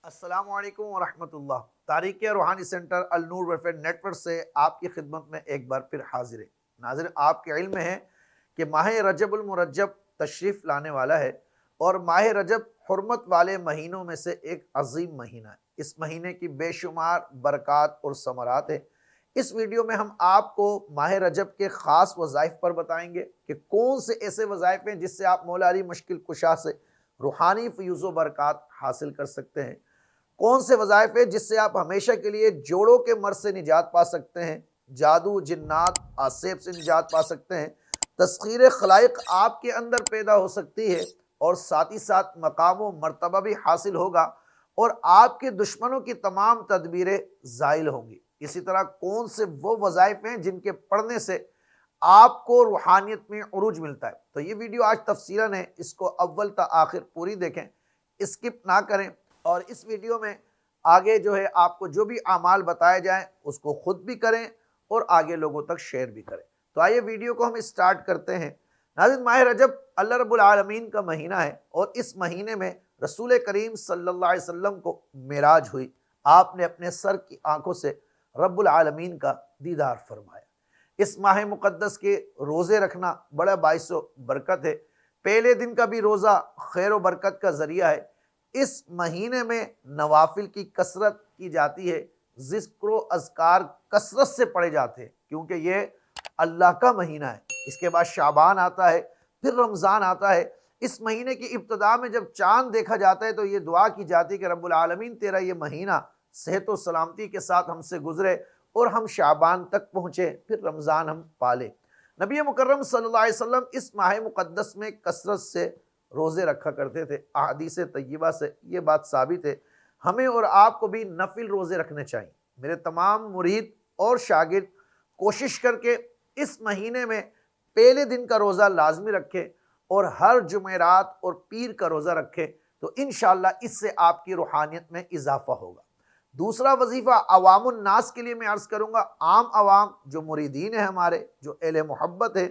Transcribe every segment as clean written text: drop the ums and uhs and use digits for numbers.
السلام علیکم ورحمۃ اللہ۔ تاریخ روحانی سینٹر النور ویلفیئر نیٹ ورک سے آپ کی خدمت میں ایک بار پھر حاضر ہے۔ ناظرین، آپ کے علم میں ہے کہ ماہ رجب المرجب تشریف لانے والا ہے، اور ماہ رجب حرمت والے مہینوں میں سے ایک عظیم مہینہ ہے۔ اس مہینے کی بے شمار برکات اور ثمرات ہیں۔ اس ویڈیو میں ہم آپ کو ماہ رجب کے خاص وظائف پر بتائیں گے کہ کون سے ایسے وظائف ہیں جس سے آپ مولا علی مشکل کشا سے روحانی فیوز و برکات حاصل کر سکتے ہیں، کون سے وظائف ہیں جس سے آپ ہمیشہ کے لیے جوڑوں کے مرض سے نجات پا سکتے ہیں، جادو جنات آسیب سے نجات پا سکتے ہیں، تسخیر خلائق آپ کے اندر پیدا ہو سکتی ہے، اور ساتھ ہی ساتھ مقام و مرتبہ بھی حاصل ہوگا، اور آپ کے دشمنوں کی تمام تدبیریں زائل ہوں گی۔ اسی طرح کون سے وہ وظائف ہیں جن کے پڑھنے سے آپ کو روحانیت میں عروج ملتا ہے۔ تو یہ ویڈیو آج تفصیلاً ہے، اس کو اول تا آخر پوری دیکھیں، اسکپ نہ کریں، اور اس ویڈیو میں آگے آپ کو جو بھی اعمال بتائے جائیں اس کو خود بھی کریں اور آگے لوگوں تک شیئر بھی کریں۔ تو آئیے ویڈیو کو ہم اسٹارٹ کرتے ہیں۔ ناظرین، ماہ رجب اللہ رب العالمین کا مہینہ ہے، اور اس مہینے میں رسول کریم صلی اللہ علیہ وسلم کو معراج ہوئی۔ آپ نے اپنے سر کی آنکھوں سے رب العالمین کا دیدار فرمایا۔ اس ماہ مقدس کے روزے رکھنا بڑا باعث و برکت ہے۔ پہلے دن کا بھی روزہ خیر و برکت کا ذریعہ ہے۔ اس مہینے میں نوافل کی کثرت کی جاتی ہے، ذکر و اذکار کثرت سے پڑھے جاتے ہیں، کیونکہ یہ اللہ کا مہینہ ہے۔ اس کے بعد شعبان آتا ہے، پھر رمضان آتا ہے۔ اس مہینے کی ابتدا میں جب چاند دیکھا جاتا ہے تو یہ دعا کی جاتی ہے کہ رب العالمین تیرا یہ مہینہ صحت و سلامتی کے ساتھ ہم سے گزرے، اور ہم شعبان تک پہنچے، پھر رمضان ہم پالے۔ نبی مکرم صلی اللہ علیہ وسلم اس ماہ مقدس میں کثرت سے روزے رکھا کرتے تھے۔ احادیث طیبہ سے یہ بات ثابت ہے۔ ہمیں اور آپ کو بھی نفل روزے رکھنے چاہیے۔ میرے تمام مرید اور شاگرد کوشش کر کے اس مہینے میں پہلے دن کا روزہ لازمی رکھیں، اور ہر جمعرات اور پیر کا روزہ رکھیں، تو انشاءاللہ اس سے آپ کی روحانیت میں اضافہ ہوگا۔ دوسرا وظیفہ عوام الناس کے لیے میں عرض کروں گا۔ عام عوام جو مریدین ہیں، ہمارے جو اہل محبت ہے،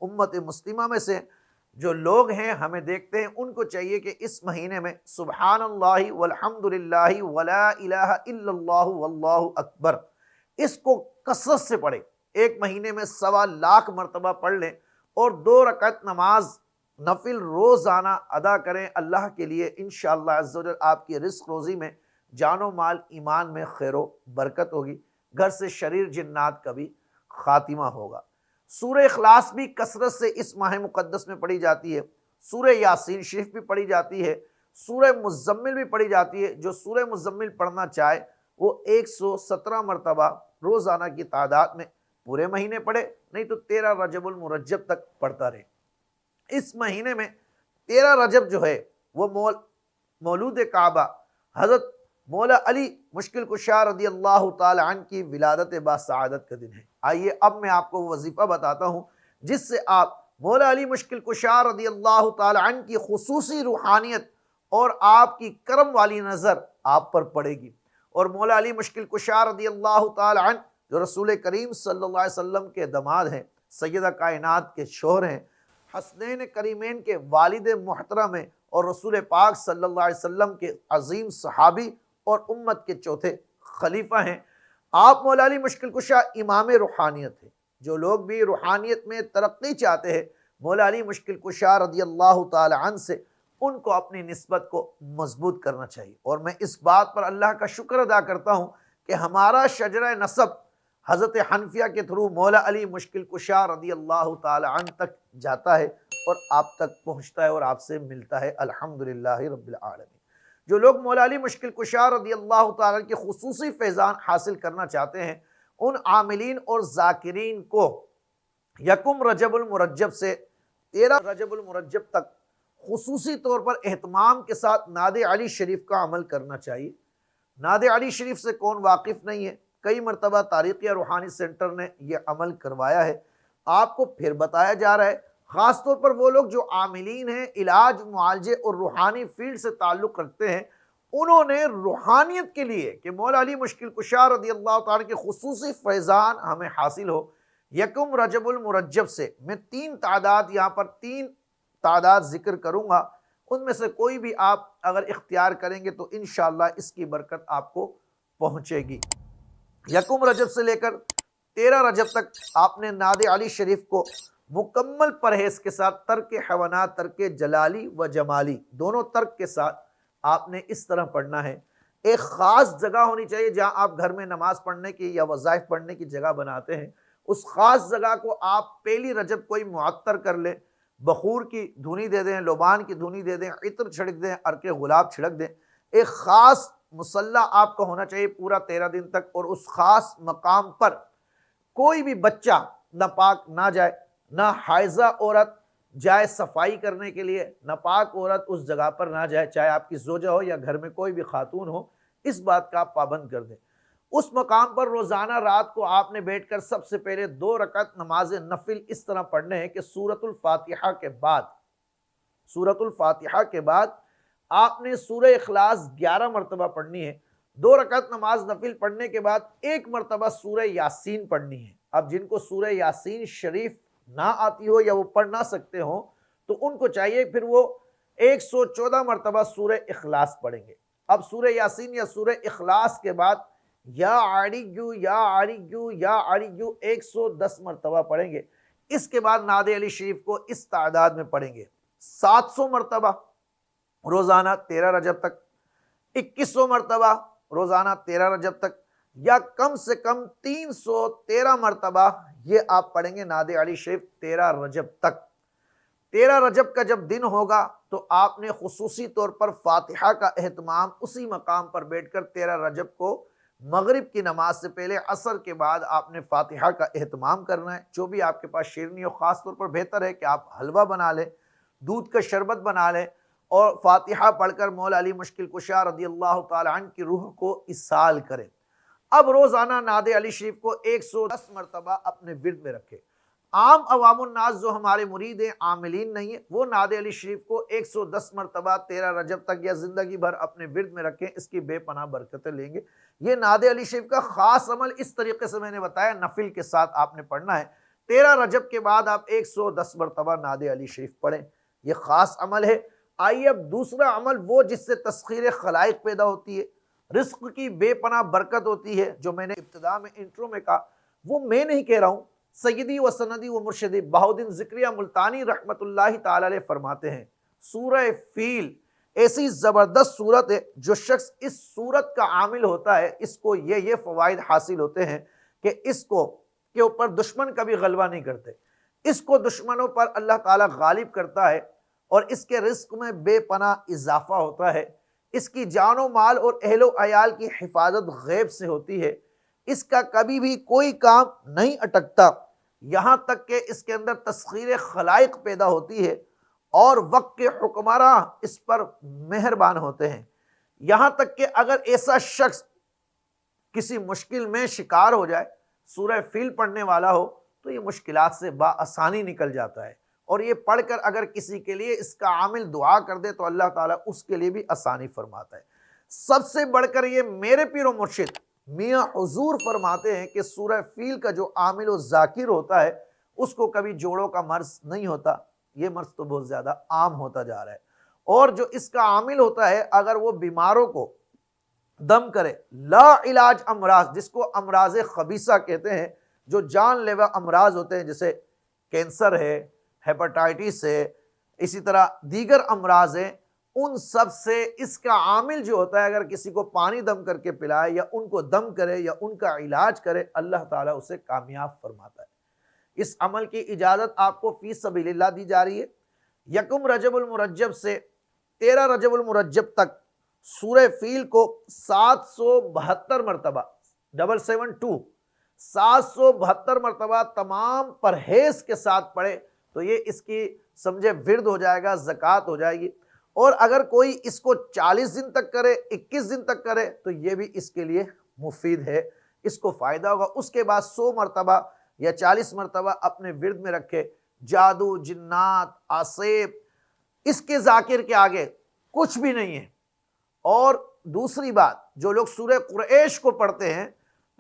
امت مسلمہ میں سے جو لوگ ہیں، ہمیں دیکھتے ہیں، ان کو چاہیے کہ اس مہینے میں سبحان اللہ والحمدللہ ولا الہ الا اللہ واللہ اکبر، اس کو کثرت سے پڑھیں۔ ایک مہینے میں 1.25 مرتبہ پڑھ لیں، اور 2 رکعت نماز نفل روزانہ ادا کریں اللہ کے لیے۔ انشاءاللہ عز و جل آپ کی رزق روزی میں، جان و مال ایمان میں خیر و برکت ہوگی، گھر سے شریر جنات کا بھی خاتمہ ہوگا۔ سورہ اخلاص بھی کثرت سے اس ماہ مقدس میں پڑھی جاتی ہے۔ سورہ یاسین شریف بھی پڑھی جاتی ہے۔ سورہ مزمل بھی پڑھی جاتی ہے۔ جو سورہ مزمل پڑھنا چاہے وہ 117 مرتبہ روزانہ کی تعداد میں پورے مہینے پڑھے، نہیں تو 13 رجب المرجب تک پڑھتا رہے۔ اس مہینے میں 13 رجب جو ہے وہ مولود کعبہ حضرت مولا علی مشکل کشا رضی اللہ تعالی عنہ کی ولادت باسعادت کا دن ہے۔ آئیے اب میں آپ کو وہ وظیفہ بتاتا ہوں جس سے آپ مولا علی مشکل کشا رضی اللہ تعالی عنہ کی خصوصی روحانیت اور آپ کی کرم والی نظر آپ پر پڑے گی۔ اور مولا علی مشکل کشا رضی اللہ تعالی عنہ جو رسول کریم صلی اللہ علیہ وسلم کے داماد ہیں، سیدہ کائنات کے شوہر ہیں، حسنین کریمین کے والد محترم ہیں، اور رسول پاک صلی اللہ علیہ وسلم کے عظیم صحابی اور امت کے چوتھے خلیفہ ہیں۔ آپ مولا علی مشکل کشا امام روحانیت ہیں۔ جو لوگ بھی روحانیت میں ترقی چاہتے ہیں، مولا علی مشکل کشا رضی اللہ تعالی عنہ سے ان کو اپنی نسبت کو مضبوط کرنا چاہیے۔ اور میں اس بات پر اللہ کا شکر ادا کرتا ہوں کہ ہمارا شجرہ نسب حضرت حنفیہ کے تھرو مولا علی مشکل کشا رضی اللہ تعالی عنہ تک جاتا ہے، اور آپ تک پہنچتا ہے، اور آپ سے ملتا ہے، الحمدللہ رب العالمین۔ جو لوگ مولا علی مشکل کشا رضی اللہ تعالیٰ کی خصوصی فیضان حاصل کرنا چاہتے ہیں، ان عاملین اور ذاکرین کو 1 رجب المرجب سے 13 رجب المرجب تک خصوصی طور پر اہتمام کے ساتھ نعت علی شریف کا عمل کرنا چاہیے۔ نعت علی شریف سے کون واقف نہیں ہے؟ کئی مرتبہ تاریخ روحانی سینٹر نے یہ عمل کروایا ہے، آپ کو پھر بتایا جا رہا ہے۔ خاص طور پر وہ لوگ جو عاملین ہیں، علاج معالجے اور روحانی فیلڈ سے تعلق رکھتے ہیں، انہوں نے روحانیت کے لیے کہ مولا علی مشکل کشا رضی اللہ تعالیٰ کے خصوصی فیضان ہمیں حاصل ہو، 1 رجب المرجب سے میں 3 تعداد یہاں پر 3 تعداد ذکر کروں گا، ان میں سے کوئی بھی آپ اگر اختیار کریں گے تو انشاءاللہ اس کی برکت آپ کو پہنچے گی۔ یکم رجب سے لے کر 13 رجب تک آپ نے نعت علی شریف کو مکمل پرہیز کے ساتھ ترک حیوانات، ترک جلالی و جمالی دونوں ترک کے ساتھ آپ نے اس طرح پڑھنا ہے۔ ایک خاص جگہ ہونی چاہیے جہاں آپ گھر میں نماز پڑھنے کی یا وظائف پڑھنے کی جگہ بناتے ہیں، اس خاص جگہ کو آپ پہلی رجب کوئی معطر کر لیں، بخور کی دھنی دے دیں، لوبان کی دھنی دے دیں، عطر چھڑک دیں، عرق گلاب چھڑک دیں۔ ایک خاص مصلی آپ کا ہونا چاہیے پورا 13 دن تک، اور اس خاص مقام پر کوئی بھی بچہ ناپاک نہ جائے، نہ حائضہ عورت جائے صفائی کرنے کے لیے، ناپاک عورت اس جگہ پر نہ جائے، چاہے آپ کی زوجہ ہو یا گھر میں کوئی بھی خاتون ہو، اس بات کا آپ پابند کر دیں۔ اس مقام پر روزانہ رات کو آپ نے بیٹھ کر سب سے پہلے 2 رکعت نماز نفل اس طرح پڑھنے ہیں کہ سورۃ الفاتحہ کے بعد آپ نے سورہ اخلاص 11 مرتبہ پڑھنی ہے۔ 2 رکعت نماز نفل پڑھنے کے بعد 1 مرتبہ سورہ یاسین پڑھنی ہے۔ اب جن کو سورہ یاسین شریف نہ آتی ہو یا وہ پڑھ نہ سکتے ہوں تو ان کو چاہیے پھر وہ 114 مرتبہ سورہ اخلاص پڑھیں گے۔ اب سورہ یاسین یا سورہ اخلاص کے بعد یا علیو یا علیو یا علیو 110 مرتبہ پڑھیں گے۔ اس کے بعد نعت علی شریف کو اس تعداد میں پڑھیں گے 700 مرتبہ روزانہ 13 رجب تک، 2100 مرتبہ روزانہ 13 رجب تک، یا کم سے کم 313 مرتبہ یہ آپ پڑھیں گے نعت علی شریف 13 رجب تک۔ 13 رجب کا جب دن ہوگا تو آپ نے خصوصی طور پر فاتحہ کا اہتمام اسی مقام پر بیٹھ کر 13 رجب کو مغرب کی نماز سے پہلے عصر کے بعد آپ نے فاتحہ کا اہتمام کرنا ہے۔ جو بھی آپ کے پاس شیرنی ہو، خاص طور پر بہتر ہے کہ آپ حلوہ بنا لیں، دودھ کا شربت بنا لیں اور فاتحہ پڑھ کر مولا علی مشکل کشا رضی اللہ تعالی عنہ کی روح کو اصال کریں۔ اب روزانہ نعت علی شریف کو 110 مرتبہ اپنے ورد میں رکھے۔ عام عوام الناس جو ہمارے مرید ہیں، عاملین نہیں ہیں، وہ نعت علی شریف کو 110 مرتبہ 13 رجب تک یا زندگی بھر اپنے ورد میں رکھیں، اس کی بے پناہ برکتیں لیں گے۔ یہ نعت علی شریف کا خاص عمل اس طریقے سے میں نے بتایا، نفل کے ساتھ آپ نے پڑھنا ہے۔ 13 رجب کے بعد آپ 110 مرتبہ نعت علی شریف پڑھیں، یہ خاص عمل ہے۔ آئیے اب دوسرا عمل، وہ جس سے تسخیر خلائق پیدا ہوتی ہے، رزق کی بے پناہ برکت ہوتی ہے، جو میں نے ابتدا میں انٹرو میں کہا، وہ میں نہیں کہہ رہا ہوں، سیدی و سندی و مرشدی بہاؤالدین ذکریہ ملتانی رحمت اللہ تعالی علیہ فرماتے ہیں، سورہ فیل ایسی زبردست سورت ہے، جو شخص اس سورت کا عامل ہوتا ہے اس کو یہ فوائد حاصل ہوتے ہیں کہ اس کو کے اوپر دشمن کبھی غلبہ نہیں کرتے، اس کو دشمنوں پر اللہ تعالیٰ غالب کرتا ہے، اور اس کے رزق میں بے پناہ اضافہ ہوتا ہے، اس کی جان و مال اور اہل و عیال کی حفاظت غیب سے ہوتی ہے، اس کا کبھی بھی کوئی کام نہیں اٹکتا، یہاں تک کہ اس کے اندر تسخیر خلائق پیدا ہوتی ہے اور وقت کے حکمراں اس پر مہربان ہوتے ہیں، یہاں تک کہ اگر ایسا شخص کسی مشکل میں شکار ہو جائے، سورہ فیل پڑھنے والا ہو، تو یہ مشکلات سے بآسانی نکل جاتا ہے، اور یہ پڑھ کر اگر کسی کے لیے اس کا عامل دعا کر دے تو اللہ تعالیٰ اس کے لیے بھی آسانی فرماتا ہے۔ سب سے بڑھ کر یہ میرے پیر و مرشد میاں حضور فرماتے ہیں کہ سورہ فیل کا جو عامل و ذاکر ہوتا ہے اس کو کبھی جوڑوں کا مرض نہیں ہوتا، یہ مرض تو بہت زیادہ عام ہوتا جا رہا ہے، اور جو اس کا عامل ہوتا ہے اگر وہ بیماروں کو دم کرے، لا علاج امراض، جس کو امراض خبیثہ کہتے ہیں، جو جان لیوا امراض ہوتے ہیں، جیسے کینسر ہے، ہیپاٹائٹس ہے، اسی طرح دیگر امراض ہیں، ان سب سے اس کا عامل جو ہوتا ہے اگر کسی کو پانی دم کر کے پلائے یا ان کو دم کرے یا ان کا علاج کرے، اللہ تعالیٰ اسے کامیاب فرماتا ہے۔ اس عمل کی اجازت آپ کو فی سبیل اللہ دی جا رہی ہے۔ یکم رجب المرجب سے 13 رجب المرجب تک سورہ فیل کو 772 مرتبہ 772 مرتبہ تمام پرہیز کے ساتھ پڑھے تو یہ اس کی سمجھے ورد ہو جائے گا، زکوٰۃ ہو جائے گی، اور اگر کوئی اس کو 40 دن تک کرے، 21 دن تک کرے تو یہ بھی اس کے لیے مفید ہے، اس کو فائدہ ہوگا۔ اس کے بعد 100 مرتبہ یا 40 مرتبہ اپنے ورد میں رکھے، جادو، جنات، عصیب، اس کے ذاکر کے آگے کچھ بھی نہیں ہے۔ اور دوسری بات، جو لوگ سورہ قریش کو پڑھتے ہیں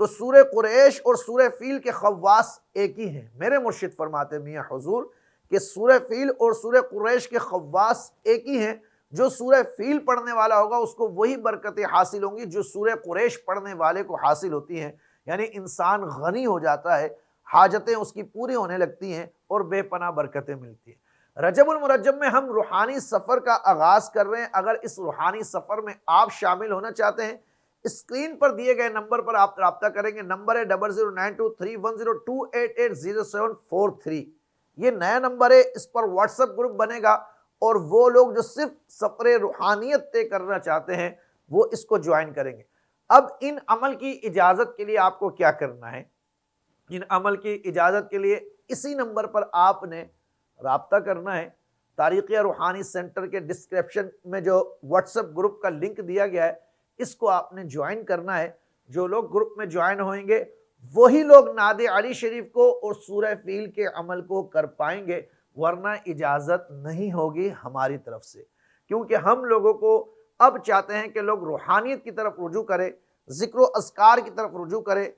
تو سورہ قریش اور سورہ فیل کے خواص ایک ہی ہیں۔ میرے مرشد فرماتے میاں حضور کہ سورہ فیل اور سورہ قریش کے خواص ایک ہی ہیں، جو سورہ فیل پڑھنے والا ہوگا اس کو وہی برکتیں حاصل ہوں گی جو سورہ قریش پڑھنے والے کو حاصل ہوتی ہیں، یعنی انسان غنی ہو جاتا ہے، حاجتیں اس کی پوری ہونے لگتی ہیں اور بے پناہ برکتیں ملتی ہیں۔ رجب المرجب میں ہم روحانی سفر کا آغاز کر رہے ہیں۔ اگر اس روحانی سفر میں آپ شامل ہونا چاہتے ہیں، اسکرین پر دیے گئے نمبر پر آپ رابطہ کریں گے۔ نمبر ہے 00923102880743۔ یہ نیا نمبر ہے، اس پر واٹس ایپ گروپ بنے گا اور وہ لوگ جو صرف سفر روحانیت طے کرنا چاہتے ہیں وہ اس کو جوائن کریں گے۔ اب ان عمل کی اجازت کے لیے آپ کو کیا کرنا ہے؟ ان عمل کی اجازت کے لیے اسی نمبر پر آپ نے رابطہ کرنا ہے۔ تاریخیہ روحانی سینٹر کے ڈسکرپشن میں جو واٹس ایپ گروپ کا لنک دیا گیا ہے، اس کو آپ نے جوائن کرنا ہے۔ جو لوگ گروپ میں جوائن ہوئیں گے وہی لوگ نعت علی شریف کو اور سورہ فیل کے عمل کو کر پائیں گے، ورنہ اجازت نہیں ہوگی ہماری طرف سے، کیونکہ ہم لوگوں کو اب چاہتے ہیں کہ لوگ روحانیت کی طرف رجوع کرے، ذکر و اذکار کی طرف رجوع کرے۔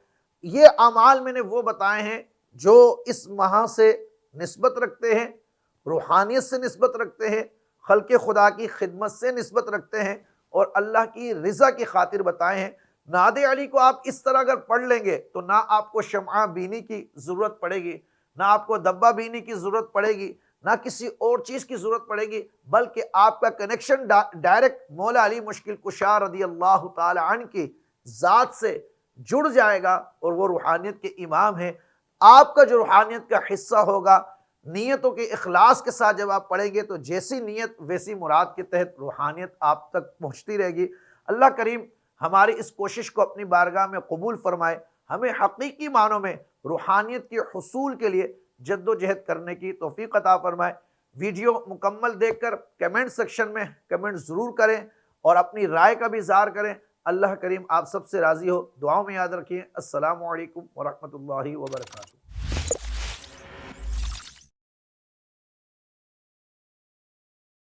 یہ اعمال میں نے وہ بتائے ہیں جو اس ماہ سے نسبت رکھتے ہیں، روحانیت سے نسبت رکھتے ہیں، خلق خدا کی خدمت سے نسبت رکھتے ہیں اور اللہ کی رضا کی خاطر بتائے ہیں۔ نعت علی کو آپ اس طرح اگر پڑھ لیں گے تو نہ آپ کو شمعہ بینی کی ضرورت پڑے گی، نہ آپ کو دبا بینی کی ضرورت پڑے گی، نہ کسی اور چیز کی ضرورت پڑے گی، بلکہ آپ کا کنیکشن ڈائریکٹ مولا علی مشکل کشا رضی اللہ تعالی عنہ کی ذات سے جڑ جائے گا اور وہ روحانیت کے امام ہیں۔ آپ کا جو روحانیت کا حصہ ہوگا، نیتوں کے اخلاص کے ساتھ جب آپ پڑھیں گے تو جیسی نیت ویسی مراد کے تحت روحانیت آپ تک پہنچتی رہے گی۔ اللہ کریم ہماری اس کوشش کو اپنی بارگاہ میں قبول فرمائے، ہمیں حقیقی معنوں میں روحانیت کے حصول کے لیے جد و جہد کرنے کی توفیق عطا فرمائے۔ ویڈیو مکمل دیکھ کر کمنٹ سیکشن میں کمنٹ ضرور کریں اور اپنی رائے کا بھی اظہار کریں۔ اللہ کریم آپ سب سے راضی ہو۔ دعاؤں میں یاد رکھیں۔ السلام علیکم ورحمۃ اللہ وبرکاتہ۔